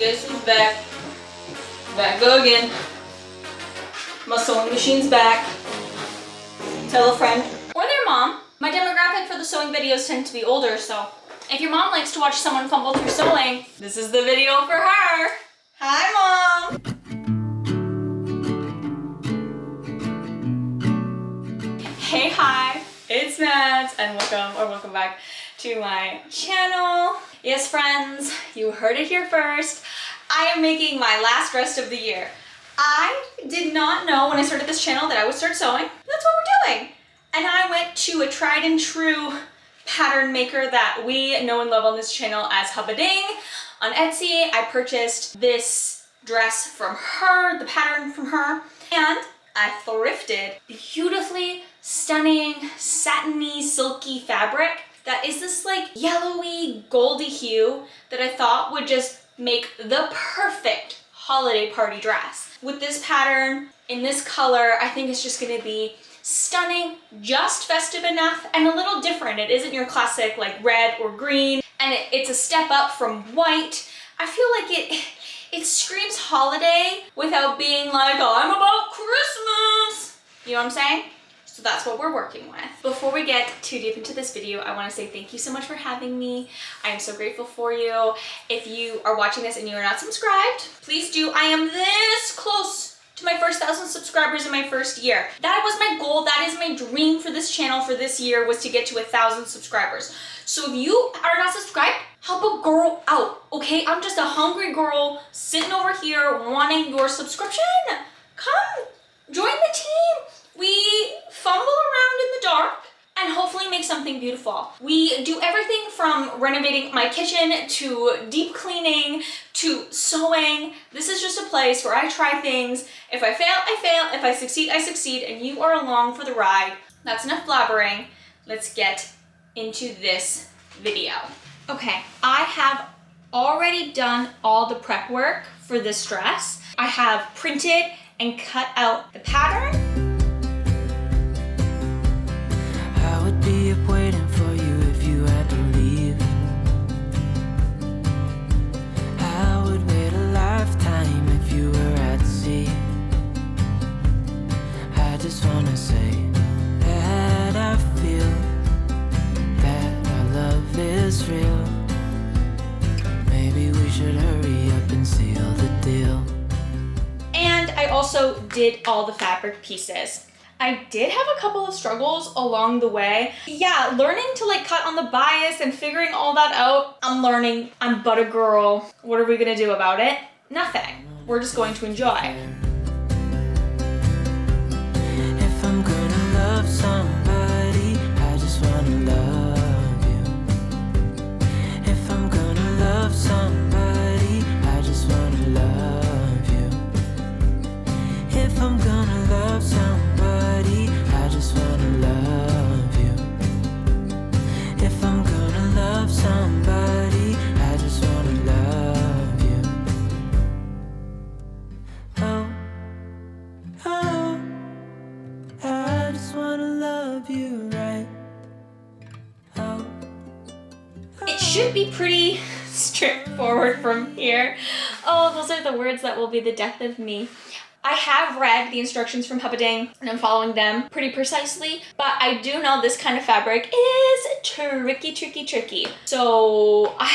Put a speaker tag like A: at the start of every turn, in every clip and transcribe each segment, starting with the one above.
A: Guess who's back? Back again. My sewing machine's back. Tell a friend. Or their mom. My demographic for the sewing videos tend to be older, so if your mom likes to watch someone fumble through sewing, this is the video for her. Hi, Mom. Hey, hi. It's Matt, and welcome back to my channel. Yes, friends, you heard it here first. I am making my last dress of the year. I did not know when I started this channel that I would start sewing. That's what we're doing. And I went to a tried and true pattern maker that we know and love on this channel as Hubbading on Etsy. I purchased this dress from her, the pattern from her, and I thrifted beautifully stunning satiny silky fabric that is this like yellowy goldy hue that I thought would just make the perfect holiday party dress. With this pattern in this color, I think it's just gonna be stunning, just festive enough, and a little different. It isn't your classic like red or green, and it's a step up from white. I feel like it screams holiday without being like, oh, I'm about Christmas. You know what I'm saying? So that's what we're working with. Before we get too deep into this video, I want to say thank you so much for having me. I am so grateful for you. If you are watching this and you are not subscribed, please do. I am this close to my first 1,000 subscribers in my first year. That was my goal. That is my dream for this channel for this year, was to get to 1,000 subscribers. So if you are not subscribed, help a girl out, okay? I'm just a hungry girl sitting over here wanting your subscription. Come join the team. We fumble around in the dark and hopefully make something beautiful. We do everything from renovating my kitchen to deep cleaning to sewing. This is just a place where I try things. If I fail, I fail. If I succeed, I succeed, and you are along for the ride. That's enough blabbering. Let's get into this video. Okay, I have already done all the prep work for this dress. I have printed and cut out the pattern.
B: I would be up waiting for you if you had to leave. I would wait a lifetime if you were at sea. I just wanna say that I feel that our love is real. Maybe we should hurry up and seal the deal.
A: And I also did all the fabric pieces. I did have a couple of struggles along the way. Yeah, learning to like cut on the bias and figuring all that out. I'm learning. I'm but a girl. What are we gonna do about it? Nothing. We're just going to enjoy.
B: If I'm gonna love somebody, I just wanna love you. If I'm gonna love somebody, I just wanna love you. If I'm gonna love somebody, I just wanna love you. If I'm gonna love somebody, I just wanna love you. Oh, oh, I just wanna love you right. Oh,
A: It should be pretty straightforward from here. Oh, those are the words that will be the death of me. I have read the instructions from Hubbading and I'm following them pretty precisely, but I do know this kind of fabric is tricky. So I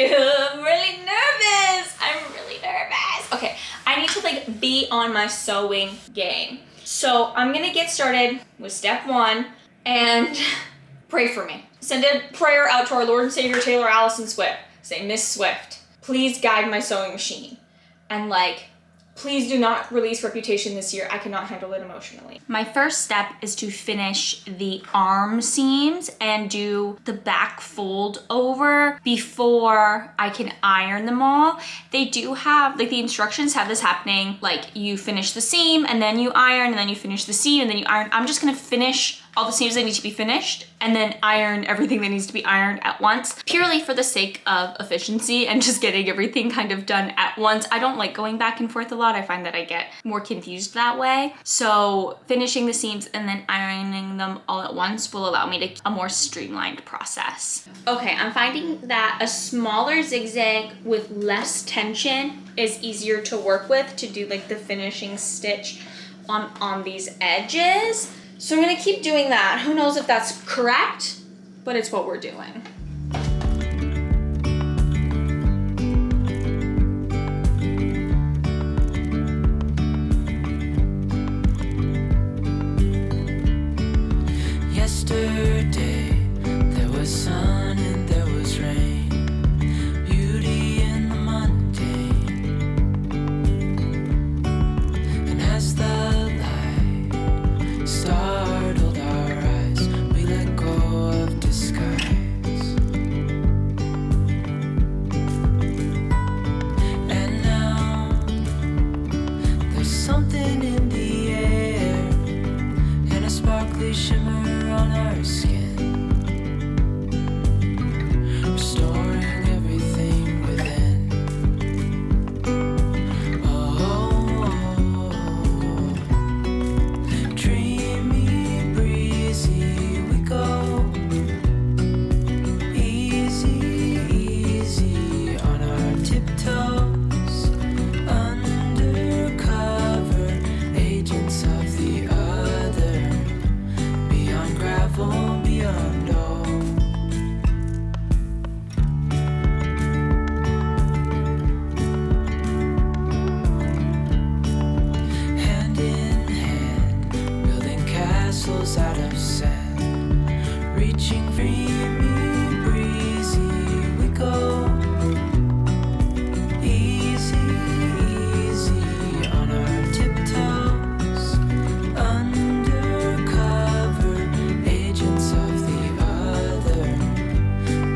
A: am really nervous. I'm really nervous. Okay, I need to like be on my sewing game. So I'm gonna get started with step 1 and pray for me. Send a prayer out to our Lord and Savior Taylor Allison Swift. Say, Miss Swift, please guide my sewing machine. And like, please do not release Reputation this year. I cannot handle it emotionally. My first step is to finish the arm seams and do the back fold over before I can iron them all. They do have, like the instructions have this happening, like you finish the seam and then you iron and then you finish the seam and then you iron. I'm just gonna finish all the seams that need to be finished and then iron everything that needs to be ironed at once, purely for the sake of efficiency and just getting everything kind of done at once. I don't like going back and forth a lot. I find that I get more confused that way. So finishing the seams and then ironing them all at once will allow me to a more streamlined process. Okay, I'm finding that a smaller zigzag with less tension is easier to work with to do like the finishing stitch on these edges. So I'm gonna keep doing that. Who knows if that's correct, but it's what we're doing.
B: Yesterday, there was sun and there was rain. Beauty in the mundane. And as the light startled our eyes, we let go of disguise. And now, there's something in the air and a sparkly shimmer on our skin, restoring everything within. Oh, dreamy, breezy, we go. Easy, easy on our tiptoes, undercover agents of the other. Beyond gravel, beyond all. Hand in hand, building castles out of sand. Reaching dreamy, breezy, we go. Easy, easy on our tiptoes, undercover agents of the other.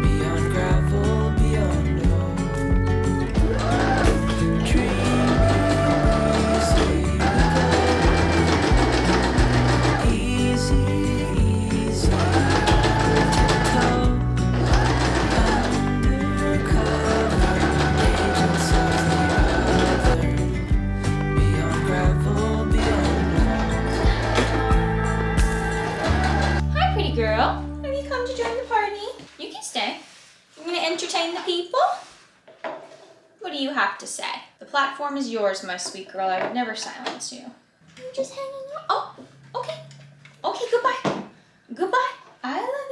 B: Beyond gravel, beyond all. Dreamy, breezy, we go. Easy, easy, tiptoe, undercover agents of the other. Beyond gravel, beyond all.
A: Hi, pretty girl. Have you come to join the party? You can stay. You're gonna entertain the people? What do you have to say? The platform is yours, my sweet girl. I would never silence you. You're just hanging out. Oh, okay. Okay, goodbye. Goodbye. I love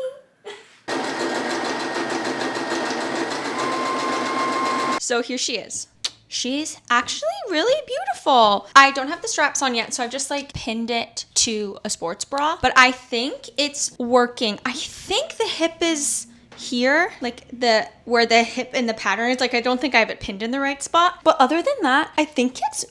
A: you. So here she is. She's actually really beautiful. I don't have the straps on yet, so I've just like pinned it to a sports bra, but I think it's working. I think the hip is here, like where the hip in the pattern is. Like I don't think I have it pinned in the right spot, but other than that, I think it's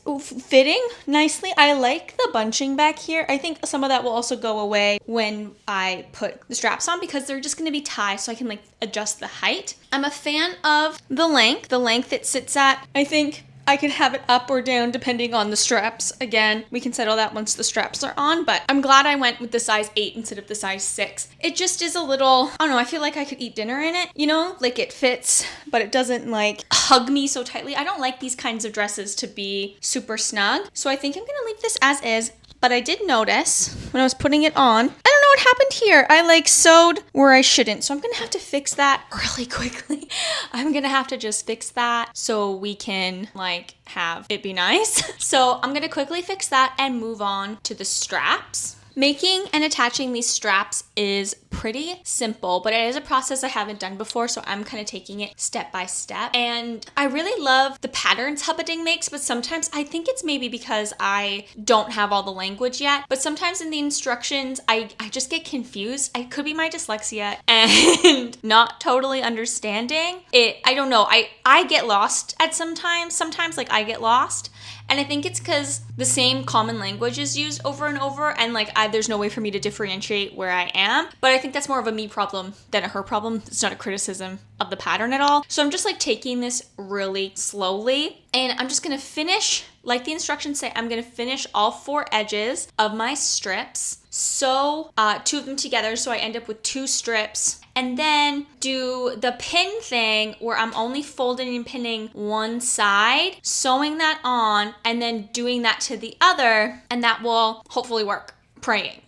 A: fitting nicely. I like the bunching back here. I think some of that will also go away when I put the straps on because they're just going to be tie, so I can like adjust the height. I'm a fan of the length it sits at. I think I can have it up or down depending on the straps. Again, we can settle that once the straps are on, but I'm glad I went with the size 8 instead of the size 6. It just is a little, I don't know, I feel like I could eat dinner in it, you know? Like it fits, but it doesn't like hug me so tightly. I don't like these kinds of dresses to be super snug, so I think I'm gonna leave this as is. But I did notice when I was putting it on, I don't know what happened here. I like sewed where I shouldn't. So I'm gonna have to fix that really quickly. I'm gonna have to just fix that so we can like have it be nice. So I'm gonna quickly fix that and move on to the straps. Making and attaching these straps is pretty simple, but it is a process I haven't done before, so I'm kind of taking it step by step. And I really love the patterns Hubbarding makes, but sometimes I think it's maybe because I don't have all the language yet, but sometimes in the instructions, I just get confused. It could be my dyslexia and not totally understanding it. I don't know. I get lost at sometimes like I get lost. And I think it's because the same common language is used over and over, and like there's no way for me to differentiate where I am. But I think that's more of a me problem than a her problem. It's not a criticism of the pattern at all. So I'm just like taking this really slowly, and I'm just gonna finish, like the instructions say, I'm gonna finish all 4 edges of my strips, sew 2 of them together so I end up with 2 strips, and then do the pin thing where I'm only folding and pinning one side, sewing that on, and then doing that to the other, and that will hopefully work. Praying.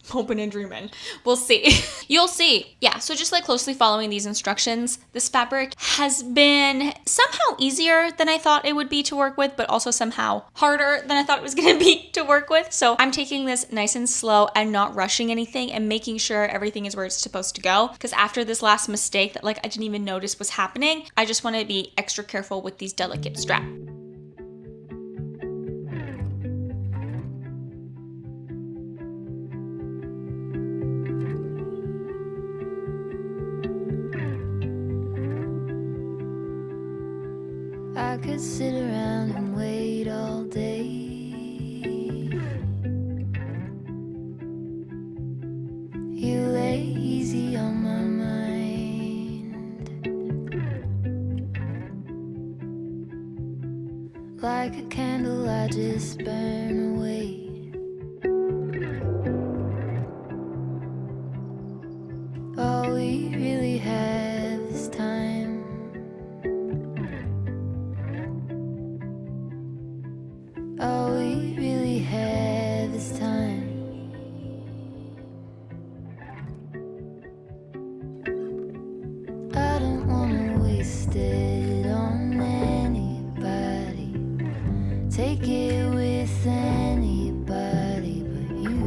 A: Hoping and dreaming. We'll see. You'll see. Yeah, so just like closely following these instructions. This fabric has been somehow easier than I thought it would be to work with, but also somehow harder than I thought it was gonna be to work with. So I'm taking this nice and slow and not rushing anything and making sure everything is where it's supposed to go. Because after this last mistake that like I didn't even notice was happening, I just wanna be extra careful with these delicate straps.
B: I could sit around and wait all day. You lay easy on my mind, like a candle I just burn away. All we really have is time. All we really have is time. I don't wanna waste it on anybody. Take it with anybody but you.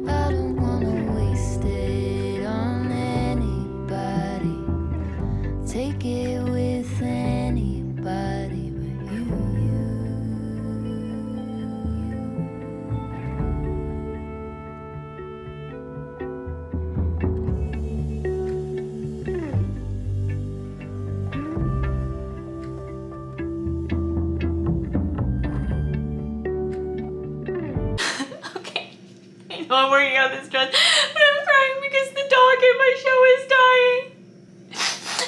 B: I don't wanna waste it on anybody. Take it with anybody but you.
A: Okay, I know I'm working out this dress, but I'm crying because the dog in my show is dying.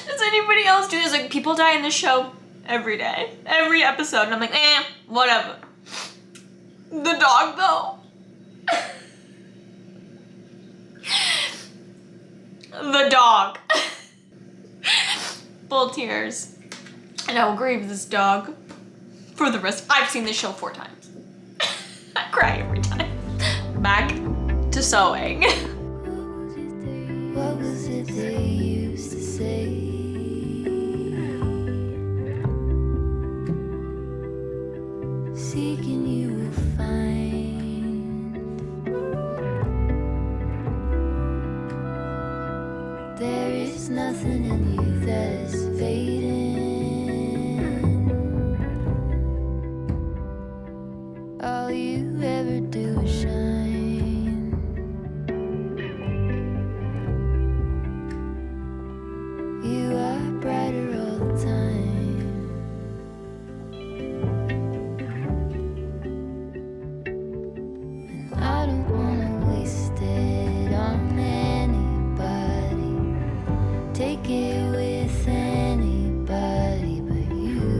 A: Does anybody else do this? Like, people die in this show every day, every episode, and I'm like, whatever. The dog, though. The dog. Full tears. And I will grieve this dog for the rest. I've seen this show 4 times. I cry every time. Back to sewing.
B: What was it they used to say? Seeking you will find. There is nothing in you that is fading. All you ever do is shine. You are brighter all the time. And I don't wanna waste it on anybody. Take it with anybody but you.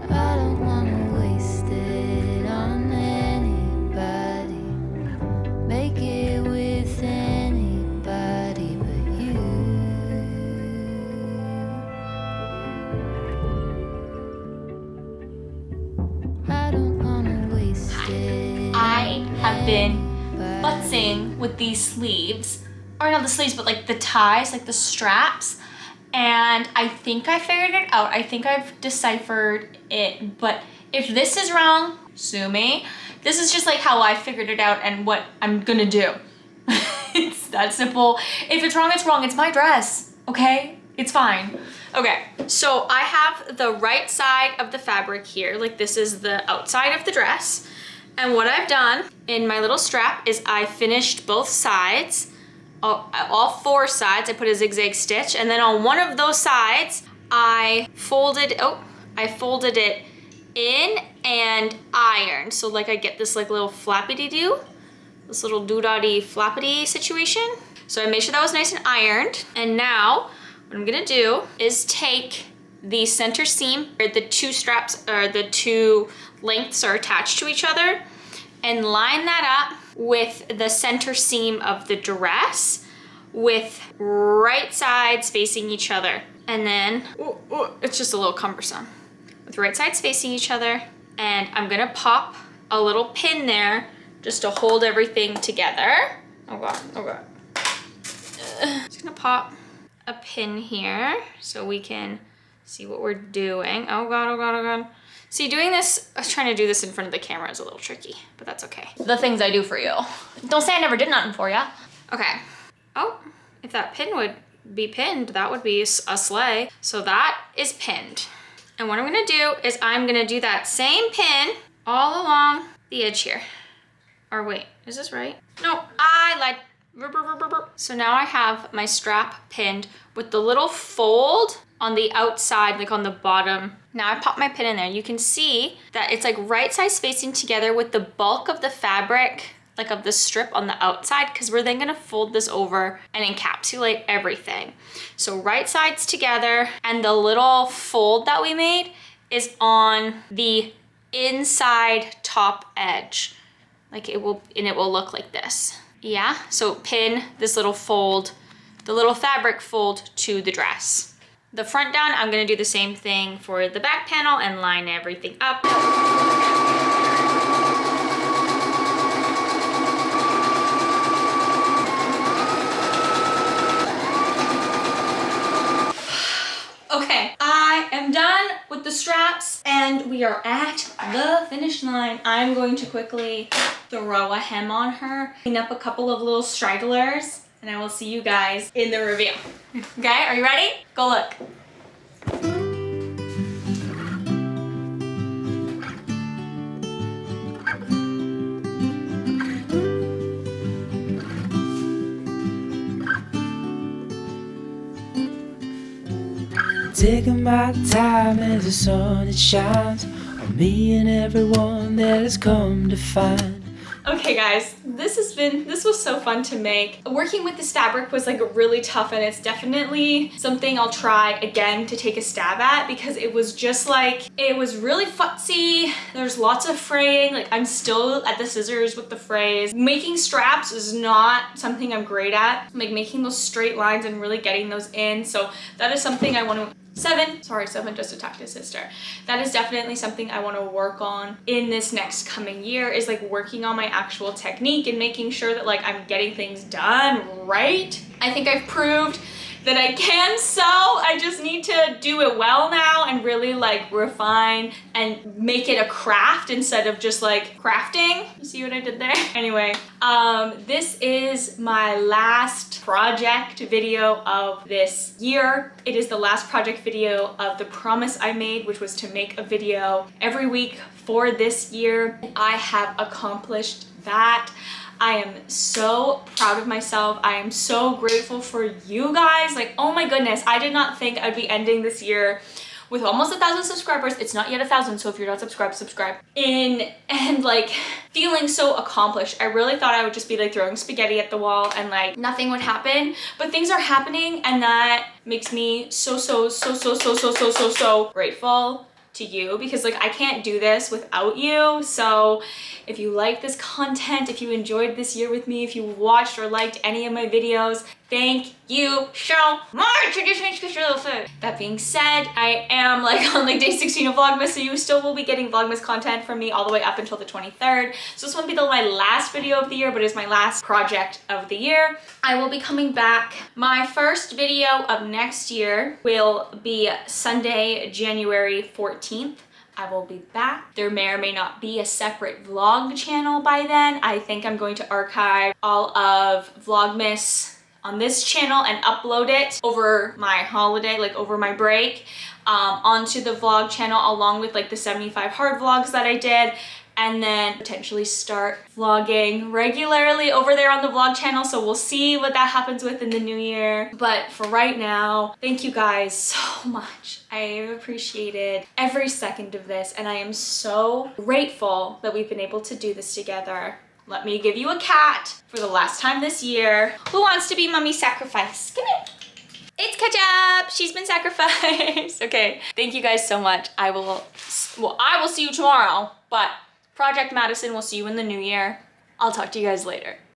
B: I don't wanna waste it on anybody. Make it with anybody but you. I don't wanna waste it.
A: I have been futzing with these sleeves, or not the sleeves, but like the ties, like the straps, and I think I figured it out. I think I've deciphered it, but if this is wrong, sue me. This is just like how I figured it out and what I'm gonna do. It's that simple. If it's wrong, it's wrong. It's my dress, okay? It's fine. Okay, so I have the right side of the fabric here. Like, this is the outside of the dress. And what I've done in my little strap is I finished both sides all 4 sides, I put a zigzag stitch, and then on one of those sides, I folded it in and ironed. So like I get this like little flappity-doo, this little doodaddy flappity situation. So I made sure that was nice and ironed. And now what I'm gonna do is take the center seam where the 2 straps or the 2 lengths are attached to each other and line that up with the center seam of the dress with right sides facing each other. And then, it's just a little cumbersome. With right sides facing each other, and I'm gonna pop a little pin there just to hold everything together. Oh God, oh God. Just gonna pop a pin here so we can see what we're doing. Oh God, oh God, oh God. See, doing this, I was trying to do this in front of the camera is a little tricky, but that's okay. The things I do for you. Don't say I never did nothing for ya. Okay. Oh, if that pin would be pinned, that would be a sleigh. So that is pinned. And what I'm gonna do is I'm gonna do that same pin all along the edge here. Or wait, is this right? No, I lied. So now I have my strap pinned with the little fold on the outside, like on the bottom. Now I pop my pin in there. You can see that it's like right sides facing together with the bulk of the fabric, like of the strip on the outside, because we're then gonna fold this over and encapsulate everything. So right sides together, and the little fold that we made is on the inside top edge. Like it will look like this. Yeah, so pin this little fold, the little fabric fold to the dress. The front down, I'm gonna do the same thing for the back panel and line everything up. Okay, I am done with the straps and we are at the finish line. I'm going to quickly throw a hem on her, clean up a couple of little stragglers, and I will see you guys in the review. Okay, are you ready? Go look.
B: Taking my time as the sun it shines on me and everyone that has come to find.
A: Okay guys, this was so fun to make. Working with this fabric was like really tough, and it's definitely something I'll try again to take a stab at, because it was just like, it was really futzy. There's lots of fraying. Like I'm still at the scissors with the frays. Making straps is not something I'm great at. Like making those straight lines and really getting those in. So that is something I want to Seven just attacked his sister. That is definitely something I want to work on in this next coming year, is like working on my actual technique and making sure that like I'm getting things done right. I think I've proved that I can sew. I just need to do it well now and really like refine and make it a craft instead of just like crafting. You see what I did there? Anyway, this is my last project video of this year. It is the last project video of the promise I made, which was to make a video every week for this year. I have accomplished that. I am so proud of myself. I am so grateful for you guys. Like, oh my goodness, I did not think I'd be ending this year with almost 1,000 subscribers. It's not yet 1,000, so if you're not subscribed, subscribe. And like feeling so accomplished. I really thought I would just be like throwing spaghetti at the wall and like nothing would happen, but things are happening, and that makes me so grateful to you, because like I can't do this without you. So if you like this content, if you enjoyed this year with me, if you watched or liked any of my videos, thank you so much. I just finished your little food. That being said, I am like on like day 16 of Vlogmas, so you still will be getting Vlogmas content from me all the way up until the 23rd. So this won't be my last video of the year, but it's my last project of the year. I will be coming back. My first video of next year will be Sunday, January 14th. I will be back. There may or may not be a separate vlog channel by then. I think I'm going to archive all of Vlogmas on this channel and upload it over my holiday, like over my break, onto the vlog channel, along with like the 75 hard vlogs that I did. and then potentially start vlogging regularly over there on the vlog channel. So we'll see what that happens with in the new year. But for right now, thank you guys so much. I appreciated every second of this, and I am so grateful that we've been able to do this together. Let me give you a cat for the last time this year. Who wants to be Mummy's sacrifice? Come here. It's Ketchup. She's been sacrificed. Okay, thank you guys so much. I will see you tomorrow, but Project Madison will see you in the new year. I'll talk to you guys later.